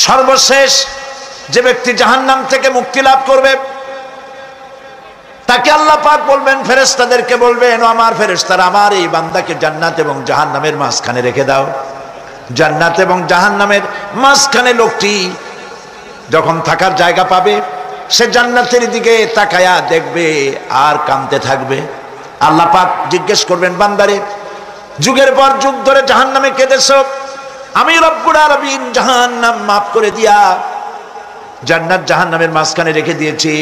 সর্বশেষ যে ব্যক্তি জাহান্নাম থেকে মুক্তি লাভ করবে তাকে আল্লাহ পাক বলবেন, ফেরেশতাদেরকে বলবেন, ও আমার ফেরেশতারা, আমার এই বান্দাকে জান্নাত এবং জাহান্নামের মাঝখানে রেখে দাও। জান্নাত এবং জাহান্নামের মাঝখানে লোকটি যখন থাকার জায়গা পাবে, সে জান্নাতের দিকে তাকায়া দেখবে আর কাঁদতে থাকবে। আল্লাহ পাক জিজ্ঞেস করবেন, বান্দারে, যুগের পর যুগ ধরে জাহান্নামে কেঁদেছো, আমি রব্বুল আলামিন জাহান্নাম মাফ করে দিয়া জান্নাত জাহান্নামের মাঝখানে রেখে দিয়েছি,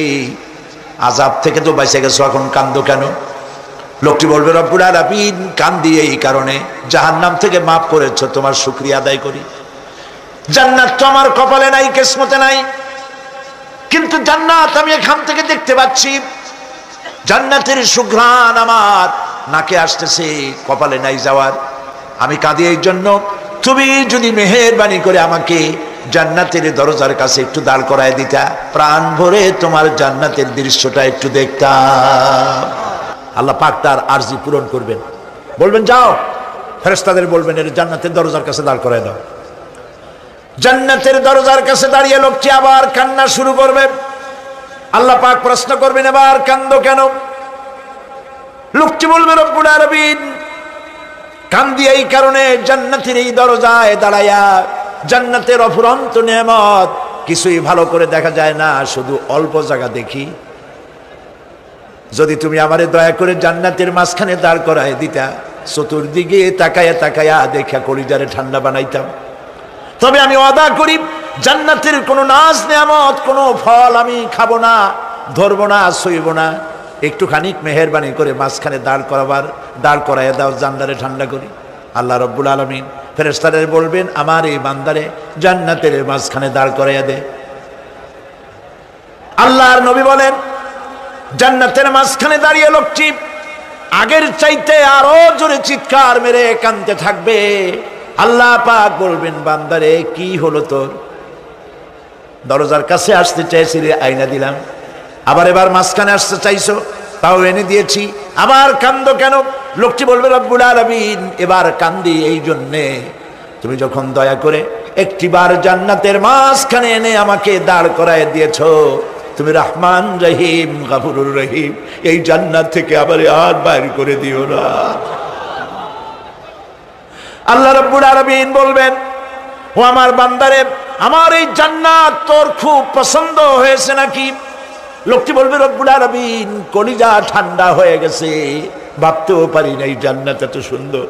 আযাব থেকে তো বেঁচে গেছো, এখন কান্দো কেন? লোকটি বলবে, রব্বুল আলামিন কান্দি এই কারণে, জাহান্নাম থেকে মাফ করেছো, তোমার শুকরিয়া আদায় করি। জান্নাত তো আমার কপালে নাই, কিসমতে নাই, কিন্তু জান্নাত আমি এখান থেকে দেখতে পাচ্ছি, জান্নাতের সুঘ্রাণ আমার নাকে আসতেছে, কপালে নাই যাওয়ার। আমি কাঁদি এই জন্য, তুমি যদি মেহেরবানি করে আমাকে জান্নাতের দরজার কাছে একটু দাঁড় করায় দিতা, প্রাণ ভরে তোমার জান্নাতের দৃশ্যটা একটু দেখতাম। আল্লাহ পাক তার আরজি পূরণ করবেন, বলবেন, যাও, ফেরেশতাদের বলবেন, এর জান্নাতের দরজার কাছে দাঁড় করায় দাও। জান্নাতের দরজার কাছে দাঁড়িয়ে লোকটি আবার কান্না শুরু করবে। আল্লাহ পাক প্রশ্ন করবেন, এবার কান্দো কেন? লোকটি বলবে, রব্বুল আলামিন কান্দি এই কারণে, জান্নাতের এই দরজায় দাঁড়ায়া জান্নাতের অফুরন্ত নেয়ামত কিছুই ভালো করে দেখা যায় না, শুধু অল্প জায়গা দেখি। যদি তুমি আমারে দয়া করে জান্নাতের মাঝখানে দাঁড় করায় দিতা, চতুর্দিকে তাকায়া তাকায়া দেখা কলিজারে ঠান্ডা বানাইতাম। তবে আমি ওয়াদা করি, জান্নাতের কোনো নাজ নেয়ামত, কোনো ফল আমি খাবো না, ধরবো না, সইব না। একটুখানি মেহেরবানি করে মাঝখানে দাঁড় করাইয়া দাও, জান্নারে ঠান্ডা করি। আল্লাহ রব্বুল আলামিন ফেরেশতাদের বলবেন, আমার এই বান্দারে জান্নাতের মাঝখানে দাঁড় করাইয়া দে। আল্লাহর নবী বলেন, জান্নাতের মাঝখানে দাঁড়িয়ে লোকটি আগের চাইতে আরো জোরে চিৎকার মেরে কাঁদতে থাকবে। আল্লাহ পাক বলবেন, বান্দারে কি হলো তোর? দরজার কাছে আসতে চাইছিলি, আইনা দিলাম। এবার মাঝখানে আসতে চাইছো, তাও এনে দিয়েছি, আবার কান্দো কেন? লোকটি বলবে, রব্বুল আলামিন এবার কান্দি এই জন্যে, তুমি যখন দয়া করে একটিবার জান্নাতের মাঝখানে এনে আমাকে দাঁড় করায় দিয়েছো, তুমি রহমান রহিম গফুরুর রহিম, এই জান্নাত থেকে আবার আর বাইর করে দিও না। আল্লাহ রাব্বুল আলামিন বলবেন, ও আমার বান্দারে, আমার এই জান্নাত তোর খুব পছন্দ হয়েছে নাকি? লোকটি বলবে, রব্বুল আলামিন কলিজা ঠান্ডা হয়ে গেছে, ভাবতেও পারি না এই জান্নাত এত সুন্দর।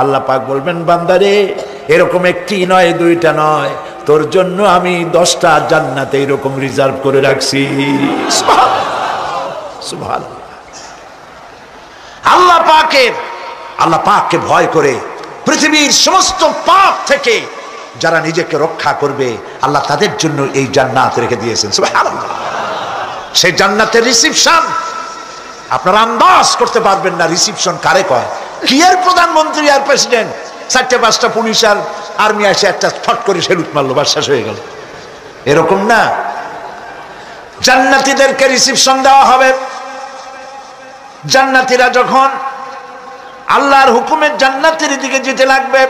আল্লাহ পাক বলবেন, বান্দারে, এরকম একটি নয়, দুইটা নয়, তোর জন্য আমি 10টা জান্নাত এরকম রিজার্ভ করে রাখছি। সুবহানাল্লাহ। আল্লাহ পাককে ভয় করে পৃথিবীর সমস্ত পাপ থেকে যারা নিজেকে রক্ষা করবে, আল্লাহ তাদের জন্য এই জান্নাত রেখে দিয়েছেন। সুবহানাল্লাহ। সেই জান্নাতের রিসিপশন আপনারা আন্দাজ করতে পারবেন না, রিসিপশন কারে কয়। কি এর প্রধানমন্ত্রী আর প্রেসিডেন্ট, 4-5টা পুলিশ আর আর্মি আসে, একটা ফট করে সেলুট মারলো, বাস শেষ হয়ে গেল, এরকম না। জান্নাতীদেরকে রিসিপশন দেওয়া হবে। জান্নাতীরা যখন আল্লাহর হুকুমে জান্নাতের দিকে যেতে লাগবে,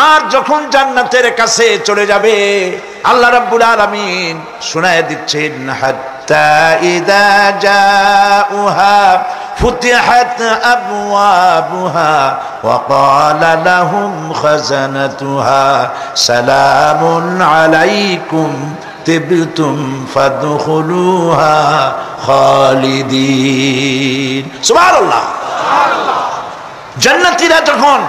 আর যখন জান্নাতের কাছে চলে যাবে, আল্লাহ রাব্বুল আলামিন শোনায় দিচ্ছেন, হাত্তা ইযা জাউহা ফুতিহাত আবওয়াবুহা ওয়া ক্বালা লাহুম খাজানাতুহা সালামুন আলাইকুম তিবতুম ফাদখুলুহা খালিদিন। সুবহানাল্লাহ। জান্নাতীরা যখন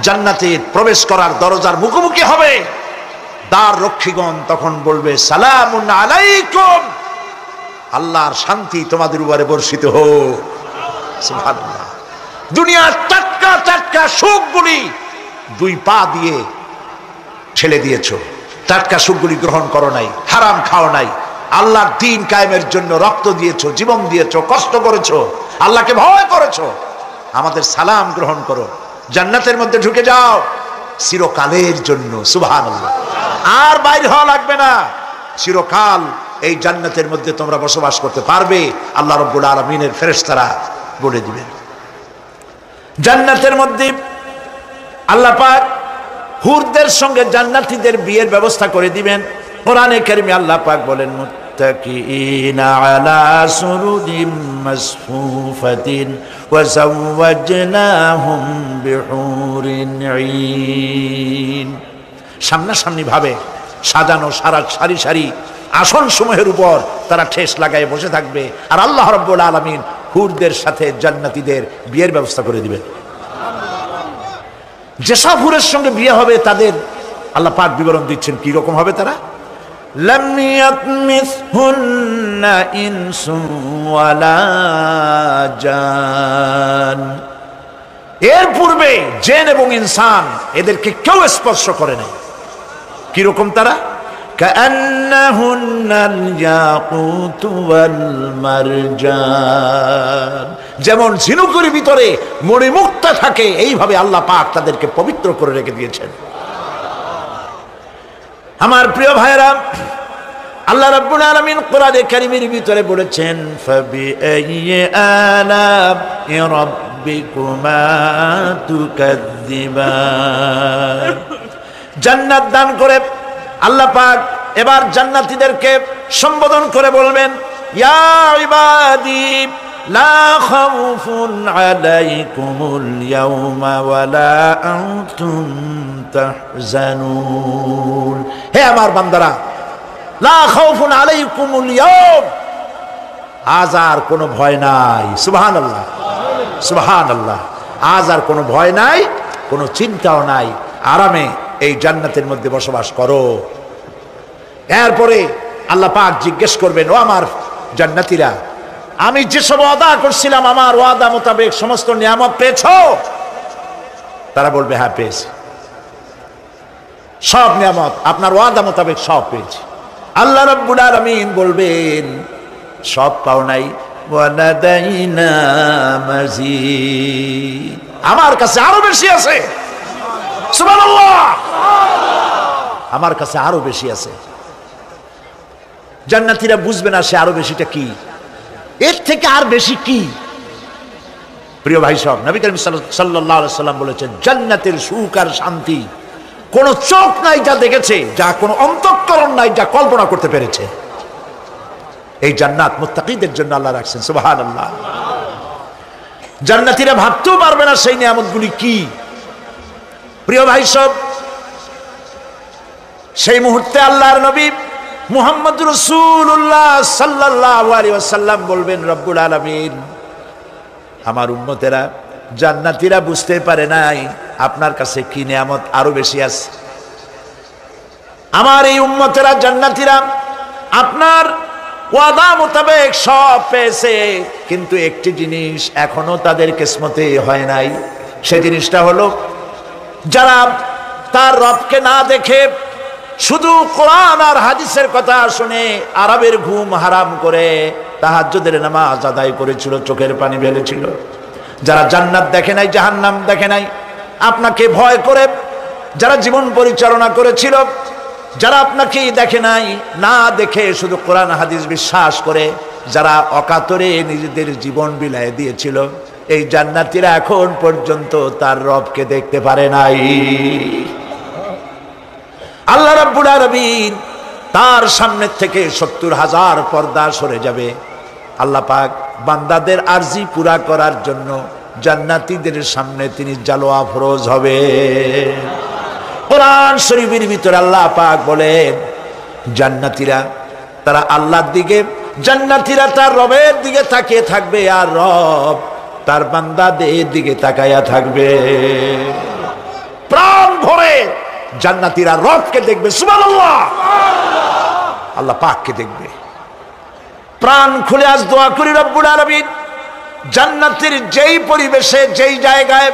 জান্নাতে প্রবেশ করার দরজার মুখোমুখি হবে, দ্বার রক্ষীগণ তখন বলবে, সালামুন আলাইকুম, আল্লাহর শান্তি তোমাদের উপরে বর্ষিত হোক। সুবহানাল্লাহ। দুনিয়ার টাটকা টাটকা সুখগুলি 2 পা দিয়ে ঠেলে দিয়েছো, টাটকা সুখগুলি গ্রহণ করো নাই, হারাম খাও নাই, আল্লাহর দ্বীন কায়েমের জন্য রক্ত দিয়েছো, জীবন দিয়েছো, কষ্ট করেছো, আল্লাহকে ভয় করেছো। আমাদের সালাম গ্রহণ করো, জান্নাতের মধ্যে ঢুকে যাও চিরকালের জন্য। সুবহানাল্লাহ। আর বাইরে হওয়া লাগবে না, চিরকাল এই জান্নাতের মধ্যে তোমরা বসবাস করতে পারবে, আল্লাহ রাব্বুল আলামিনের ফেরেশতারা বলে দিবেন। জান্নাতের মধ্যে আল্লাহ পাক হুরদের সঙ্গে জান্নাতীদের বিয়ের ব্যবস্থা করে দিবেন। কোরআনে কারিমে আল্লাহ পাক বলেন মুত্তাকিনা আলা সুরুরিম মাসফুফাতিন ওয়া যাওয়াজনাহুম বিহুরিন ঈন। সামনাসামনি ভাবে সাজানো সারি সারি আসন সমূহের উপর তারা ঠেস লাগায় বসে থাকবে, আর আল্লাহ রাব্বুল আলামিন হুরদের সাথে জান্নাতীদের বিয়ের ব্যবস্থা করে দিবেন। যেসব হুরের সঙ্গে বিয়ে হবে তাদের আল্লাহ পাক বিবরণ দিচ্ছেন কি রকম হবে তারা। লাম ইয়াতমিসহুন্না ইনসুন ওয়ালা জান, এর পূর্বে জিন এবং ইনসান এদেরকে কেউ স্পর্শ করে নাই। কি রকম তারা? কাআন্নাহুন্নাল ইয়াকুতু ওয়াল মারজান, যেমন ঝিনুকের ভিতরে মণিমুক্তা থাকে এইভাবে আল্লাহ পাক তাদেরকে পবিত্র করে রেখে দিয়েছেন। আমার প্রিয় ভাইরা, আল্লাহ রাব্বুল আলামিন কোরআনে কারীমের ভিতরে বলেছেন ফাবিআইয়ি আলা'i রাব্বিকুমা তুকাযযিবান। জান্নাত দান করে আল্লাহ পাক এবার জান্নাতীদেরকে সম্বোধন করে বলবেন ইয়া ইবাদি লা খাউফুন আলাইকুমুল ইয়াওমা ওয়ালা আনতুম তাহজানুন। হে আমার বান্দারা, লা খাউফুন আলাইকুমুল ইয়াওম, আজ আর কোনো ভয় নাই। সুবহানাল্লাহ সুবহানাল্লাহ। আজ আর কোনো ভয় নাই, কোনো চিন্তাও নাই, আরামে এই জান্নাতের মধ্যে বসবাস করো। এরপরে আল্লাহ পাক জিজ্ঞেস করবেন ও আমার জান্নাতীরা, আমি যেসব ওয়াদা করছিলাম আমার ওয়াদা মোতাবেক সমস্ত নিয়ামত পেয়েছো? তারা বলবে হ্যাঁ পেয়েছি, সব নিয়ামত আপনার ওয়াদা মোতাবেক সব পেয়েছি। আল্লাহ রাব্বুল আলামিন বলবেন সব পাও নাই, ওয়ালাদাইনা মাজিদ, আমার কাছে আরো বেশি আছে। সুবহানাল্লাহ, আমার কাছে আরো বেশি আছে। জান্নাতীরা বুঝবে না সে আরো বেশিটা কি, এর থেকে আর বেশি কি। প্রিয় ভাই সব, নবী করিম সাল্লাল্লাহু আলাইহি সাল্লাম বলেছেন জান্নাতের সুখ আর শান্তি কোন চোখ নাই যা দেখেছে, যা কোন অন্তঃকরণ নাই যা কল্পনা করতে পেরেছে। এই জান্নাত মুত্তাকিদের জন্য আল্লাহ রাখছেন। সুবহানাল্লাহ। জান্নাতীরা ভাবতেও পারবে না সেই নিয়ামতগুলি কি। প্রিয় ভাই সব, সেই মুহূর্তে আল্লাহর নবী মুহাম্মদ রাসূলুল্লাহ সাল্লাল্লাহু আলাইহি ওয়াসাল্লাম বলবেন রব্বুল আলামিন, আমার উম্মতেরা জান্নাতীরা বুঝতে পারে নাই আপনার কাছে কি নিয়ামত আরো বেশি আছে। আমার এই উম্মতেরা জান্নাতীরা আপনার ওয়াদা মোতাবেক সব পেয়েছে, কিন্তু একটি জিনিস এখনো তাদের কিসমতে হয় নাই। সেই জিনিসটা হলো যারা তার রবকে না দেখে শুধু কোরআন আর হাদিসের কথা শুনে আরবের ঘুম হারাম করে তাহাজ্জুদের নামাজ আদায় করেছিল, চোখের পানি ফেলেছিল, যারা জান্নাত দেখে নাই জাহান্নাম দেখে নাই, আপনাকে ভয় করে যারা জীবন পরিচালনা করেছিল, যারা আপনাকে দেখে নাই, না দেখে শুধু কোরআন হাদিস বিশ্বাস করে যারা অকাতরে নিজেদের জীবন বিলায় দিয়েছিল, এই জান্নাতীরা এখন পর্যন্ত তার রবকে দেখতে পারে নাই। আল্লাহ রাব্বুল আলামিন তার সামনে থেকে ৭০,০০০ পর্দা সরে যাবে। আল্লাহ পাক বান্দাদের আরজি পুরা করার জন্য জান্নাতীদের সামনে তিনি জালোয়া ফরজ হবে। কোরআন শরীফের ভিতরে আল্লাহ পাক বলেন জান্নাতীরা তারা আল্লাহর দিকে, জান্নাতীরা তার রবের দিকে তাকিয়ে থাকবে, আর রব তার বান্দাদের দিকে তাকায়া থাকবে। প্রাণ ভরে জান্নাতীরা রবকে দেখবে। সুবহানাল্লাহ, আল্লাহ পাককে দেখবে। প্রাণ খুলে আজ দোয়া করি রব্বুল আলামিন জান্নাতের যেই পরিবেশে যেই জায়গায়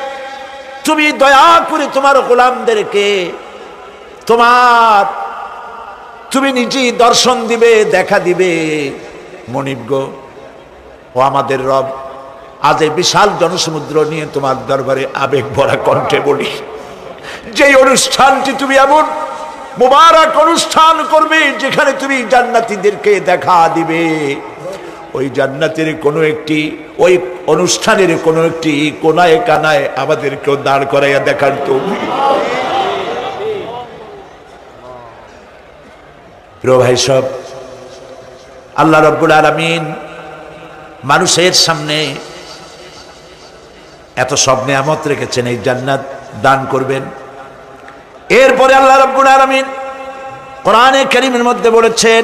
তুমি দয়া করে তোমার গোলামদেরকে তুমি নিজেই দর্শন দিবে, দেখা দিবে। মনিব গো, ও আমাদের রব, আজ এই বিশাল জনসমুদ্র নিয়ে তোমার দরবারে আবেগ ভরা কণ্ঠে বলি, যেই অনুষ্ঠানটি তুমি এমন মুবারক অনুষ্ঠান করবে যেখানে তুমি জান্নাতীদেরকে দেখা দিবে, ওই জান্নাতের কোনো একটি, ওই অনুষ্ঠানের কোনো একটি কোনায় কানায় আমাদেরকেও দাঁড় করাইয়া দেখার তৌফিক, প্রিয় ভাই সব, আল্লাহ রাব্বুল আলামিন মানুষের সামনে এত সব নিয়ামত রেখেছেন, এই জান্নাত দান করবেন। এরপরে আল্লাহ রাব্বুল আলামিন কোরআনে কারীমের মধ্যে বলেছেন,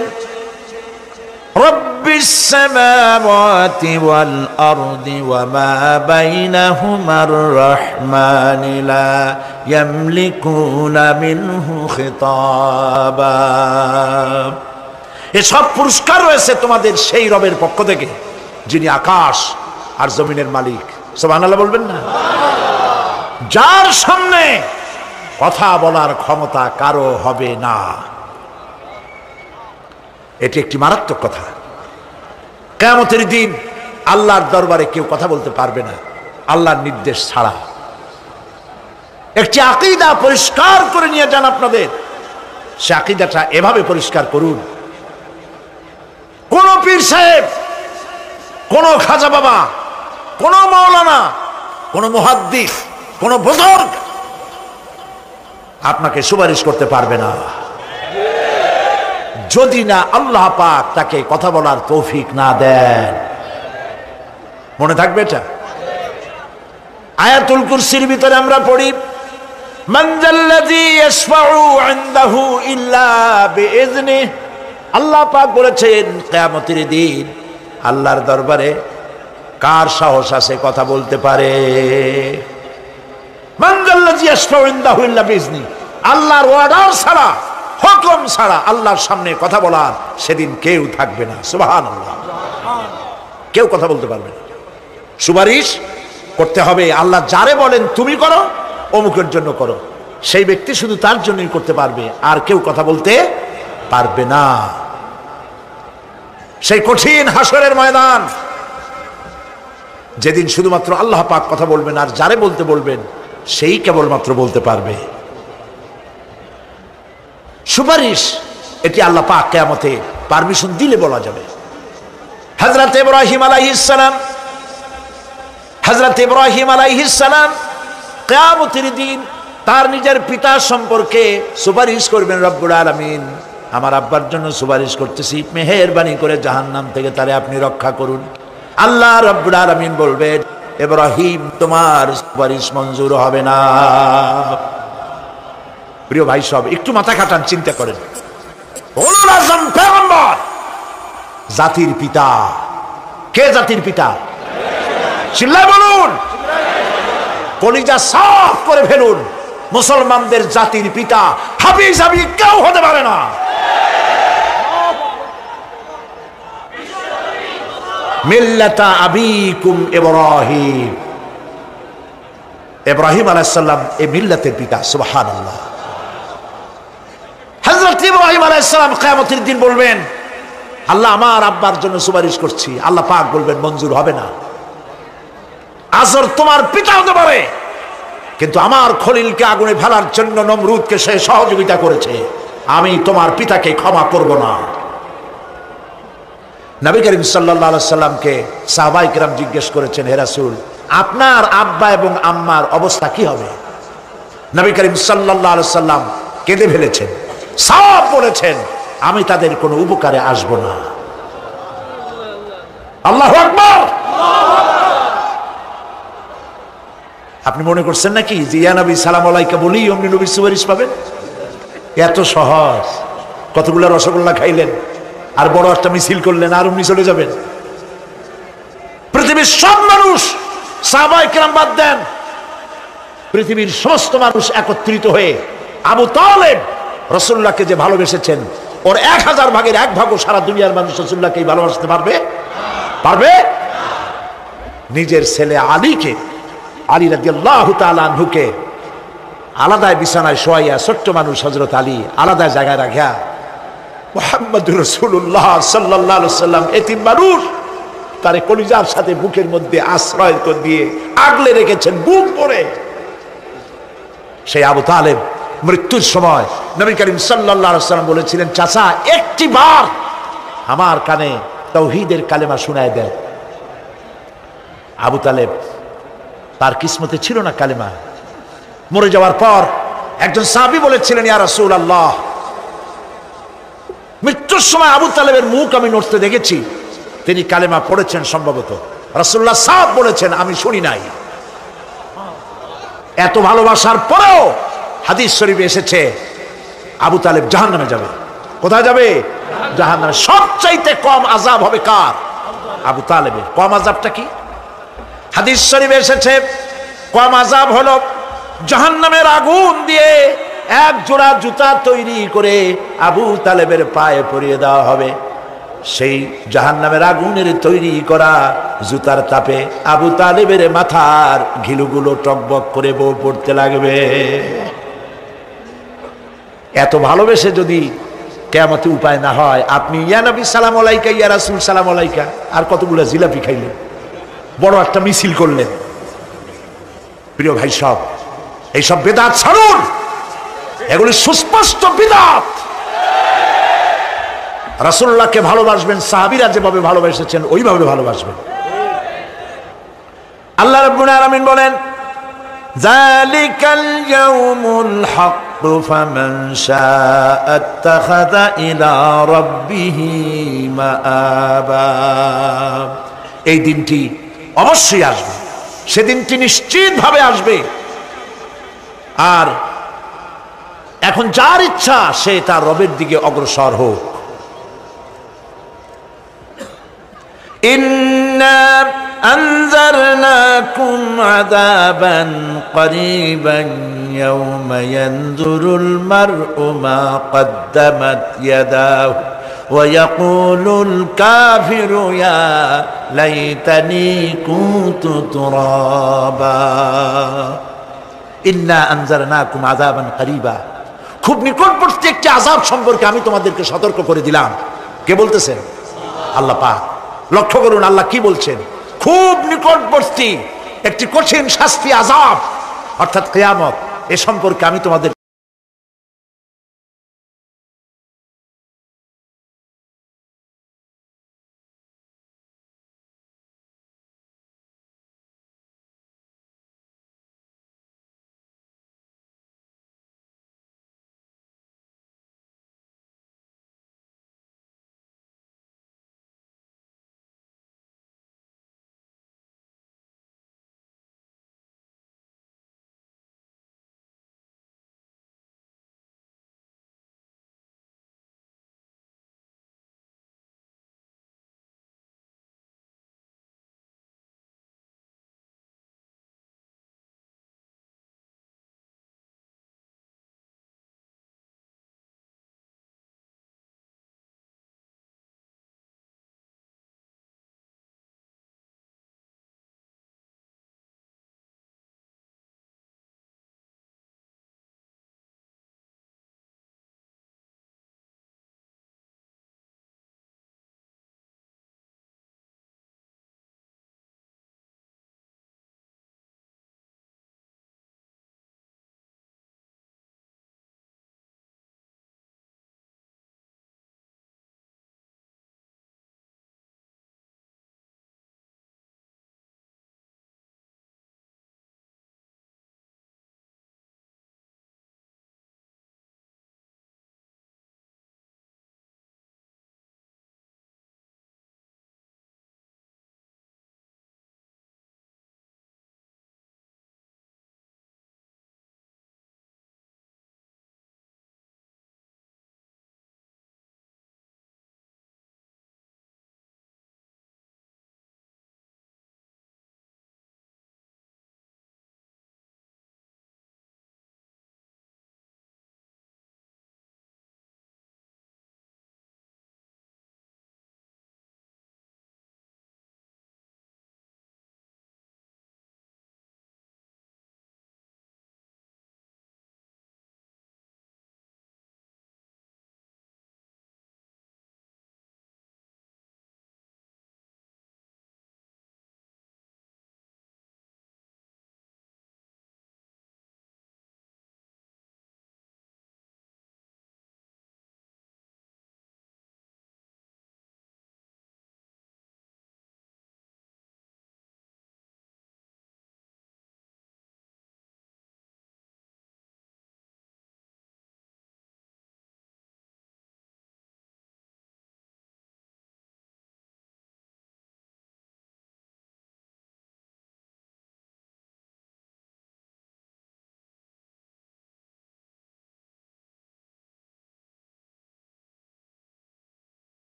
রব্বিস সামাওয়াতি ওয়াল আরদি ওয়া মা বাইনাহুমার রাহমানি লা ইয়ামলিকুনা মিনহু খিতাবা। এসব পুরস্কার রয়েছে তোমাদের সেই রবের পক্ষ থেকে যিনি আকাশ আর জমিনের মালিক। সুবহানাল্লাহ বলবেন না? যার সামনে কথা বলার ক্ষমতা কারো হবে না। এটি একটি মারাত্মক কথা। কিয়ামতের দিন আল্লাহর দরবারে কেউ কথা বলতে পারবে না আল্লাহর নির্দেশ ছাড়া। একটি আকীদা পরিষ্কার করে নিয়ে যান আপনাদের। সে আকীদাটা এভাবে পরিষ্কার করুন, কোন পীর সাহেব, কোন খাজা বাবা, কোন মাওলানা, কোন মুহাদ্দিস, কোন বুজুর্গ আপনাকে সুপারিশ করতে পারবে না যদি না আল্লাহ পাক তাকে কথা বলার তৌফিক না দেন। মনে থাকবে এটা। আয়াতুল কুরসির ভিতরে আমরা পড়ি, মান যাল্লাযী ইয়াশফাউ ইনদাহু ইল্লা বিইজনিহি। আল্লাহ পাক বলেছেন কিয়ামতের দিন আল্লাহর দরবারে কার সাহস আছে কথা বলতে পারে? মান যাল্লাযী ইয়াশফাউ ইনদাহু ইল্লা বিইজনিহি। আল্লাহর অর্ডার ছাড়া, হুকুম ছাড়া আল্লাহর সামনে কথা বলার সেদিন কেউ থাকবে না। সুবহানাল্লাহ। কেউ কথা বলতে পারবে না। সুপারিশ করতে হবে আল্লাহ যারে বলেন তুমি করো, অমুকের জন্য করো, সেই ব্যক্তি শুধু তার জন্যই করতে পারবে, আর কেউ কথা বলতে পারবে না। সেই কঠিন হাসরের ময়দান, যেদিন শুধুমাত্র আল্লাহ পাক কথা বলবেন, আর যারে বলতে বলবেন সেই কেবলমাত্র বলতে পারবে। সুপারিশ এটি আল্লাহ পাক কিয়ামতে পারমিশন দিলে বলা যাবে। হযরত ইব্রাহিম আলাইহিস সালাম কিয়ামতের দিন তার নিজের পিতা সম্পর্কে সুপারিশ করবেন, রব্বুল আলামিন আমার আব্বার জন্য সুপারিশ করতেছি, মেহেরবানি করে জাহান্নাম থেকে তারে আপনি রক্ষা করুন। আল্লাহ রব্বুল আলামিন বলবেন, ইব্রাহিম তোমার সুপারিশ মঞ্জুর হবে না। প্রিয় ভাই সব, একটু মাথা খাটান, চিন্তা করেন। উলুল আযম পয়গম্বর, জাতির পিতা। কে জাতির পিতা? চিল্লায় বলুন, কলিজা সাফ করে ফেলুন। মুসলমানদের জাতির পিতা হাফিজ হাবি কেউ হতে পারে না। মিল্লাতা আবিকুম ইব্রাহিম। ইব্রাহিম আলাইহিস সালাম এই মিল্লাতের পিতা। সুবহানাল্লাহ। হযরত ইব্রাহিম আলাইহিস সালাম কিয়ামতের দিন বলবেন, আল্লাহ আমার আব্বার জন্য সুপারিশ করছি। আল্লাহ পাক বলবেন মঞ্জুর হবে না। আজর তোমার পিতা হতে পারে, কিন্তু আমার খলিলকে আগুনে ফেলার জন্য নমরুদকে সে সহযোগিতা করেছে, আমি তোমার পিতাকে ক্ষমা করব না। নবী করিম সাল্লাল্লাহু আলাইহি সাল্লামকে সাহাবায়ে কেরাম জিজ্ঞেস করেছেন, হে রাসূল আপনার আব্বা এবং আম্মার অবস্থা কি হবে? নবী করিম সাল্লাল্লাহু আলাইহি সাল্লাম কেঁদে ফেলেছেন, সব বলেছেন আমি তাদের কোনো উপকারে আসব না। আল্লাহু আকবার। আপনি মনে করছেন নাকি যে ইয়া নবী সালাম আলাইকা বলি অমনি নবীর সুপারিশ পাবেন? এত সহজ। কতগুলো রসগোল্লা খাইলেন আর বড় একটা মিছিল করলেন আর অমনি চলে যাবেন? পৃথিবীর সব মানুষ, সাহাবায়ে কেরাম বাদ দেন, পৃথিবীর সমস্ত মানুষ একত্রিত হয়ে আবু তালেব রাসূলুল্লাহকে যে ভালোবেসেছেন, ওর 1000 ভাগের 1 ভাগও সারা দুনিয়ার মানুষ রাসূলুল্লাহকে ভালোবাসতে পারবে? পারবে? নিজের ছেলে আলীকে, আলী রাদিয়াল্লাহু তাআলা আনহুকে আলাদা বিছানায় শোয়াইয়া, ছোট্ট মানুষ হযরত আলী আলাদা জায়গায় রাখিয়া, মুহাম্মদুর রাসূলুল্লাহ সাল্লাল্লাহু আলাইহি ওয়াসাল্লাম এতিম মানুষ, তারে কলিজার সাথে বুকের মধ্যে আশ্রয় দিয়ে আগলে রেখেছেন বুক ভরে। সেই আবু তালেব মৃত্যুর সময় নবী করিম সাল্লাল্লাহু আলাইহি ওয়াসাল্লাম বলেছিলেন, চাচা একটি বার আমার কানে তাওহীদের কালেমা শোনায় দেন। আবু তালেব তার কিসমতে ছিল না কালেমা। মরে যাওয়ার পর একজন সাহাবী বলেছিলেন, ইয়া রাসূলুল্লাহ মৃত্যুর সময় আবু তালেবের মুখ আমি নড়তে দেখেছি, তিনি কালেমা পড়েছেন সম্ভবত, রাসূলুল্লাহ সাহেব বলেছেন, আমি শুনি নাই। এত ভালোবাসার পরেও হাদিস শরীফে এসেছে আবু তালেব জাহান্নামে যাবে। কোথায় যাবে? জাহান্নামে। সবচাইতে কম আযাব হবে কার? আবু তালেবের। কম আযাবটা কি? হাদিস শরীফে এসেছে কম আযাব হলো জাহান্নামের আগুন দিয়ে এক জোড়া জুতা তৈরি করে আবু তালেবের পায়ে পরিয়ে দেওয়া হবে। সেই জাহান্নামের আগুনের তৈরি করা জুতার তাপে আবু তালেবের মাথার ঘিলুগুলো টকবক করে বউ পড়তে লাগবে। এত ভালোবেসে যদি কিয়ামতে উপায় না হয়, আপনি ইয়া নবী সালাম আলাইকা, ইয়া রাসূল সালাম আলাইকা, আর কতগুলো জিলাপি খাইলেন, বড় একটা মিছিল করলেন। প্রিয় ভাই সব, এইসব বিদআত ছাড়ুন, এগুলি সুস্পষ্ট বিদআত। রাসূলুল্লাহকে ভালোবাসবেন, সাহাবীরা যেভাবে ভালোবেসেছেন ওইভাবে ভালোবাসবেন। আল্লাহ রাব্বুল আলামিন বলেন, যালিকাল ইয়াউমুল হক ফামান শাআ আত্তাখাযা ইলা রাব্বিহি মাআবা। এই দিনটি অবশ্যই আসবে, সেদিনটি নিশ্চিতভাবে আসবে। আর এখন যার ইচ্ছা সে তার রবের দিকে অগ্রসর হোক। ইন্না আনজারনাকুম আযাবান করিবান ইয়াওমা ইয়ানজুরুল মার'উ মা কদ্দামাত ইয়াদাহু ওয়া ইয়াকুলুল কাফিরু ইয়া লাইতানি কুনতু তুরাবা। ইন্না আনজারনাকুম আযাবান করিবা, খুব নিকটবর্তী একটি আযাব সম্পর্কে আমি তোমাদেরকে সতর্ক করে দিলাম। কে বলতেছেন? আল্লাহ পাক। লক্ষ্য করুন আল্লাহ কি বলছেন, খুব নিকটবর্তী একটি কঠিন শাস্তি, আযাব, অর্থাৎ কিয়ামত, এ সম্পর্কে আমি তোমাদের